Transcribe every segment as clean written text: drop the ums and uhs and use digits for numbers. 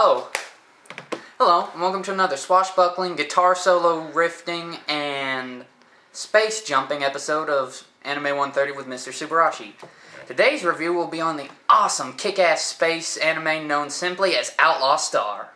Oh, hello, and welcome to another swashbuckling, guitar solo riffing, and space jumping episode of Anime 130 with Mr. Subarashi. Today's review will be on the awesome kick-ass space anime known simply as Outlaw Star.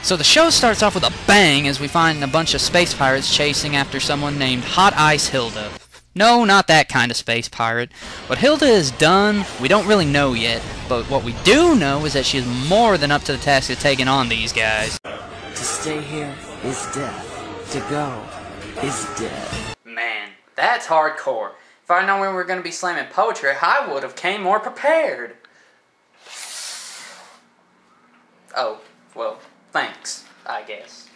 So the show starts off with a bang as we find a bunch of space pirates chasing after someone named Hot Ice Hilda. No, not that kind of space pirate. What Hilda has done, we don't really know yet, but what we do know is that she is more than up to the task of taking on these guys. To stay here is death. To go is death. Man, that's hardcore. If I'd known we were going to be slamming poetry, I would have came more prepared. Oh, well, thanks, I guess.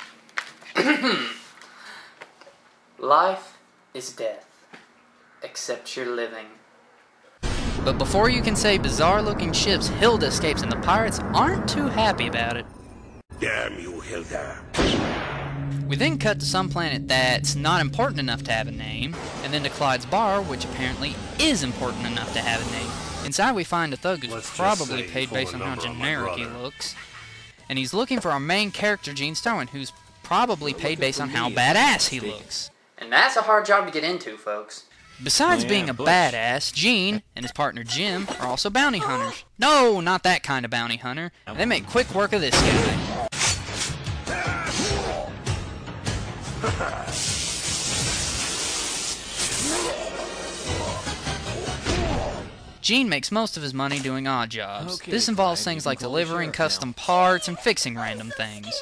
Life is death. Except you're living. But before you can say bizarre-looking ships, Hilda escapes and the pirates aren't too happy about it. Damn you, Hilda. We then cut to some planet that's not important enough to have a name, and then to Clyde's bar, which apparently is important enough to have a name. Inside we find a thug who's probably paid based on how generic he looks. And he's looking for our main character, Gene Starwin, who's probably paid based on how badass he looks. And that's a hard job to get into, folks. Besides being a badass, Gene and his partner Jim are also bounty hunters. No, not that kind of bounty hunter. They make quick work of this guy. Gene makes most of his money doing odd jobs. This involves things like delivering custom parts and fixing random things.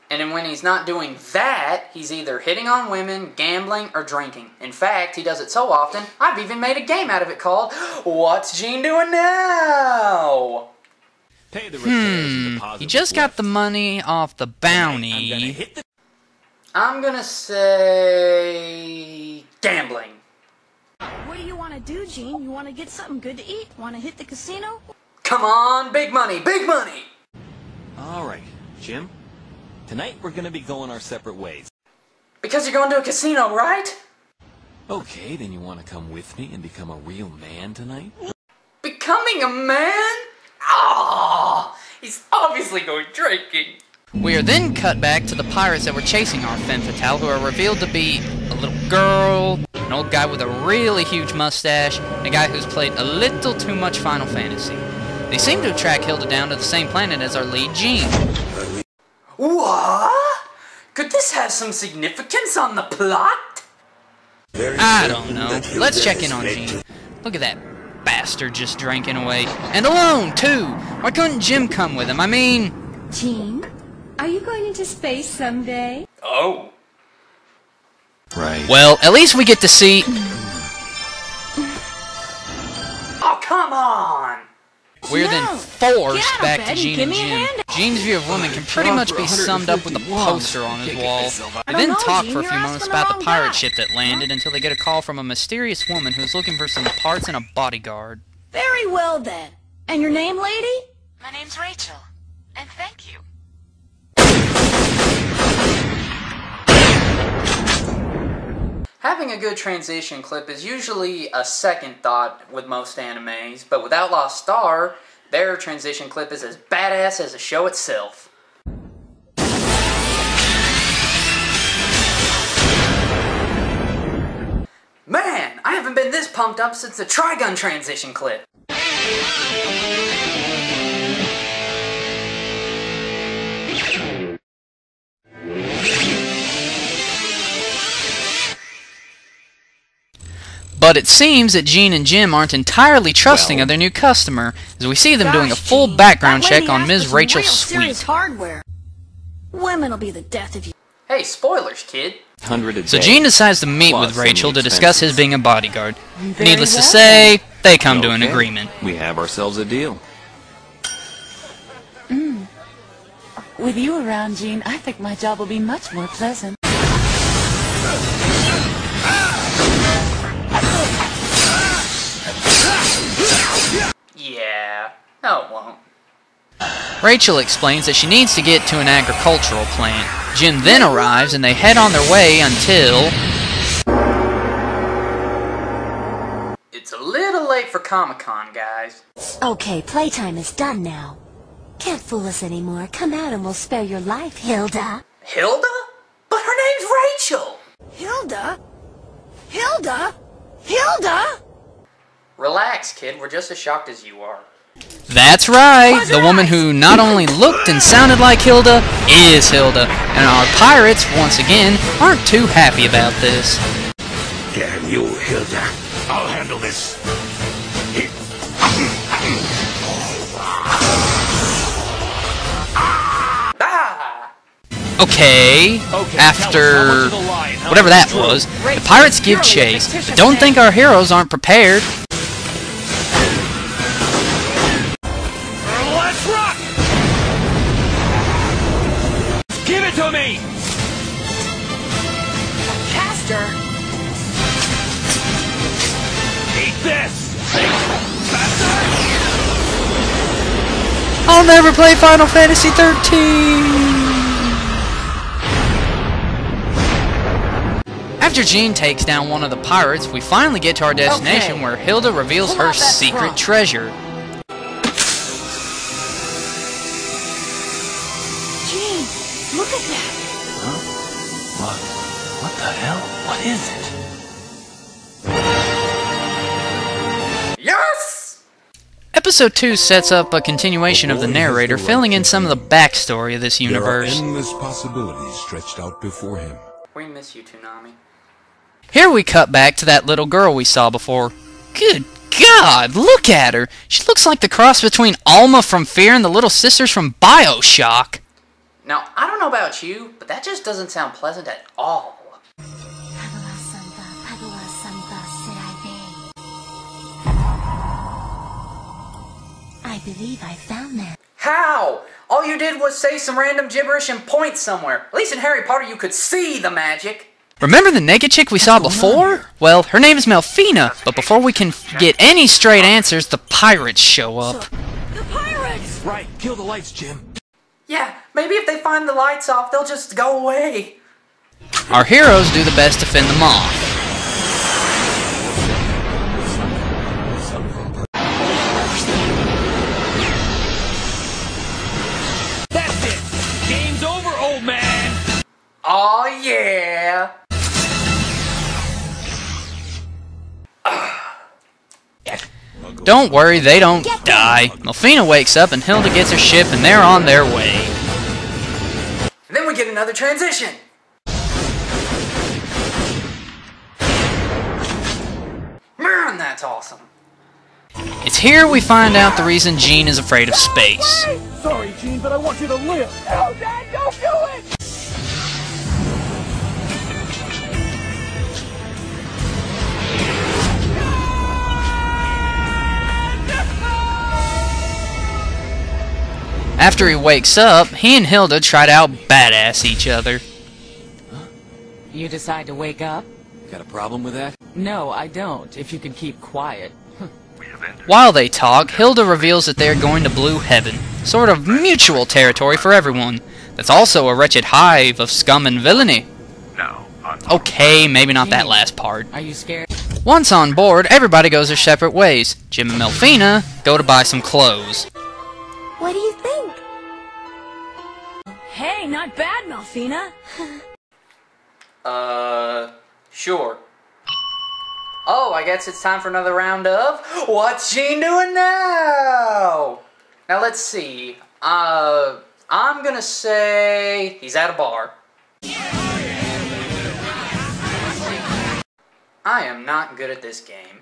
And then when he's not doing that, he's either hitting on women, gambling, or drinking. In fact, he does it so often, I've even made a game out of it called, What's Gene Doing Now? Pay the repairs and deposit he just got the money off the bounty. I'm gonna say... gambling. What do you want to do, Gene? You want to get something good to eat? Want to hit the casino? Come on, big money, big money! Alright, Jim. Tonight we're gonna be going our separate ways. Because you're going to a casino, right? Okay, then you wanna come with me and become a real man tonight? Becoming a man? Ah, he's obviously going drinking. We are then cut back to the pirates that were chasing our femme fatale, who are revealed to be a little girl, an old guy with a really huge mustache, and a guy who's played a little too much Final Fantasy. They seem to have tracked Hilda down to the same planet as our lead, Gene. What? Could this have some significance on the plot? I don't know. Let's check in on Gene. Look at that bastard just drinking away. And alone, too! Why couldn't Jim come with him? I mean... Gene, are you going into space someday? Oh. Right. Well, at least we get to see... Oh, come on! We're then forced back to Gene and Jim. Gene's view of women can pretty much be summed up with a poster on his wall. They then talk for a few moments about the pirate ship that landed until they get a call from a mysterious woman who's looking for some parts and a bodyguard. Very well, then. And your name, lady? My name's Rachel, and thank you. Having a good transition clip is usually a second thought with most animes, but with Outlaw Star, their transition clip is as badass as the show itself. Man, I haven't been this pumped up since the Trigun transition clip. But it seems that Gene and Jim aren't entirely trusting of their new customer, as we see them doing a full background check on Ms. Rachel Sweet. Hardware. Women will be the death of you. Hey, spoilers, kid. So Gene decides to meet with Rachel to discuss his being a bodyguard. Needless to say, they come to an agreement. We have ourselves a deal. With you around, Gene, I think my job will be much more pleasant. Yeah, no it won't. Rachel explains that she needs to get to an agricultural plant. Jim then arrives and they head on their way until... It's a little late for Comic-Con, guys. Okay, playtime is done now. Can't fool us anymore. Come out and we'll spare your life, Hilda. Hilda? But her name's Rachel! Hilda? Hilda? Hilda? Relax, kid. We're just as shocked as you are. That's right! The woman who not only looked and sounded like Hilda is Hilda, and our pirates, once again, aren't too happy about this. Damn you, Hilda. I'll handle this. Ah! Okay, after whatever that was, the pirates give chase, but don't think our heroes aren't prepared. Let's rock! Give it to me! Caster? Eat this! Faster! I'll never play Final Fantasy 13! After Jean takes down one of the pirates, we finally get to our destination where Hilda reveals her secret treasure. Jean, look at that. Huh? What the hell? What is it? Yes! Episode 2 sets up a continuation of the narrator, filling in some of the backstory of this universe. There are endless possibilities stretched out before him. We miss you, Toonami. Here we cut back to that little girl we saw before. Good God, look at her! She looks like the cross between Alma from Fear and the little sisters from BioShock. Now, I don't know about you, but that just doesn't sound pleasant at all. I believe I found that. How? All you did was say some random gibberish and point somewhere. At least in Harry Potter you could see the magic. Remember the naked chick we saw before? Well, her name is Melfina, but before we can get any straight answers, the pirates show up. The pirates! Right, kill the lights, Jim. Yeah, maybe if they find the lights off, they'll just go away. Our heroes do the best to fend them off. That's it! Game's over, old man! Aw, yeah! Don't worry, they don't die. Melfina wakes up and Hilda gets her ship and they're on their way. And then we get another transition. Man, that's awesome. It's here we find out the reason Jean is afraid of space. Sorry, Gene, but I want you to live. No, Dad, don't do it! After he wakes up, he and Hilda try to out-badass each other. You decide to wake up? Got a problem with that? No, I don't, if you can keep quiet. While they talk, Hilda reveals that they are going to Blue Heaven, sort of mutual territory for everyone. That's also a wretched hive of scum and villainy. Okay, maybe not that last part. Are you scared? Once on board, everybody goes their separate ways. Jim and Melfina go to buy some clothes. What do you think? Hey, not bad, Melfina. Sure. Oh, I guess it's time for another round of What's Jean Doing Now? Now, let's see. I'm gonna say he's at a bar. I am not good at this game.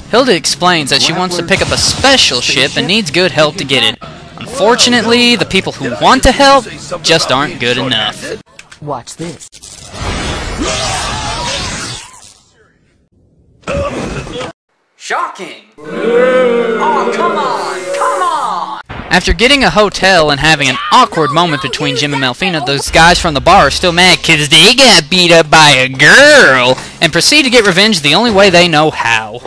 Hilda explains that she wants to pick up a special ship and needs good help to get it. Unfortunately, the people who want to help just aren't good enough. Watch this. Shocking! Oh, come on! Come on! After getting a hotel and having an awkward moment between Jim and Melfina, those guys from the bar are still mad because they got beat up by a girl and proceed to get revenge the only way they know how.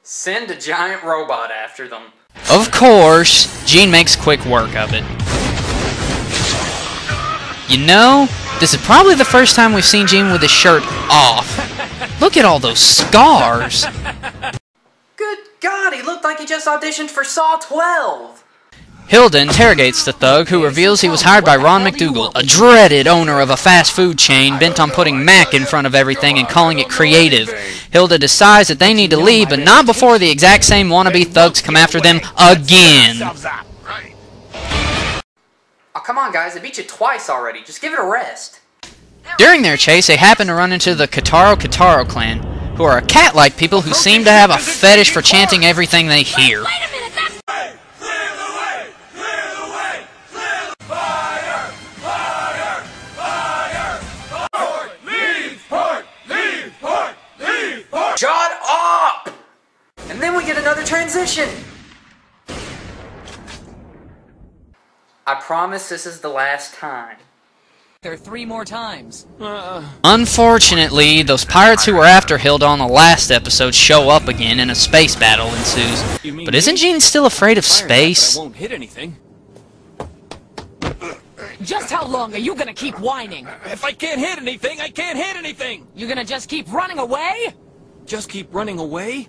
Send a giant robot after them. Of course, Jean makes quick work of it. You know, this is probably the first time we've seen Jean with his shirt off. Look at all those scars! Good God, he looked like he just auditioned for Saw 12! Hilda interrogates the thug, who reveals he was hired by Ron McDougal, a dreaded owner of a fast food chain bent on putting Mac in front of everything and calling it creative. Hilda decides that they need to leave, but not before the exact same wannabe thugs come after them again. Oh, come on, guys, I beat you twice already. Just give it a rest. During their chase, they happen to run into the Kitaro clan, who are a cat-like people who seem to have a fetish for chanting everything they hear. Shut up! And then we get another transition. I promise this is the last time. There are 3 more times. Unfortunately, those pirates who were after Hilda on the last episode show up again and a space battle ensues. But isn't Jean still afraid of space? I won't hit anything. Just how long are you gonna keep whining? If I can't hit anything, I can't hit anything! You're gonna just keep running away? Just keep running away?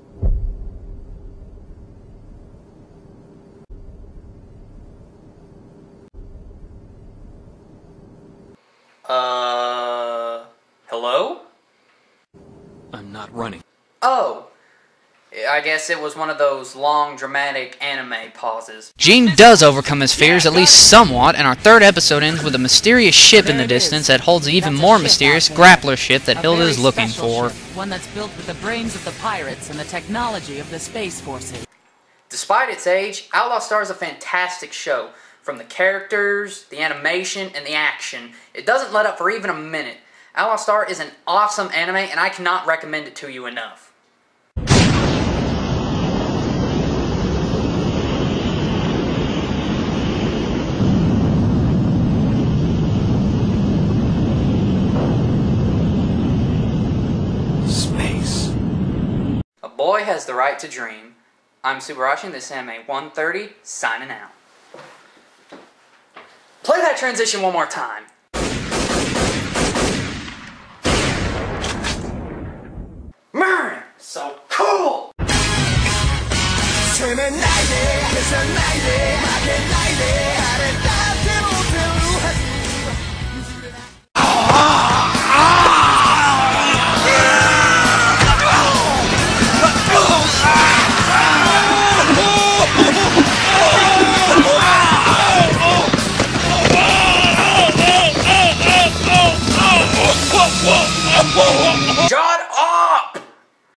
Hello? I'm not running. Oh. I guess it was one of those long, dramatic anime pauses. Jean does overcome his fears, at least somewhat, and our 3rd episode ends with a mysterious ship in the distance that holds the even more mysterious grappler ship that Hilda is looking for. One that's built with the brains of the pirates and the technology of the Space Forces. Despite its age, Outlaw Star is a fantastic show. From the characters, the animation, and the action, it doesn't let up for even a minute. Outlaw Star is an awesome anime, and I cannot recommend it to you enough. Space. A boy has the right to dream. I'm Subarashi, and this is Anime 130, signing out. Play that transition one more time. Man, so cool! Shut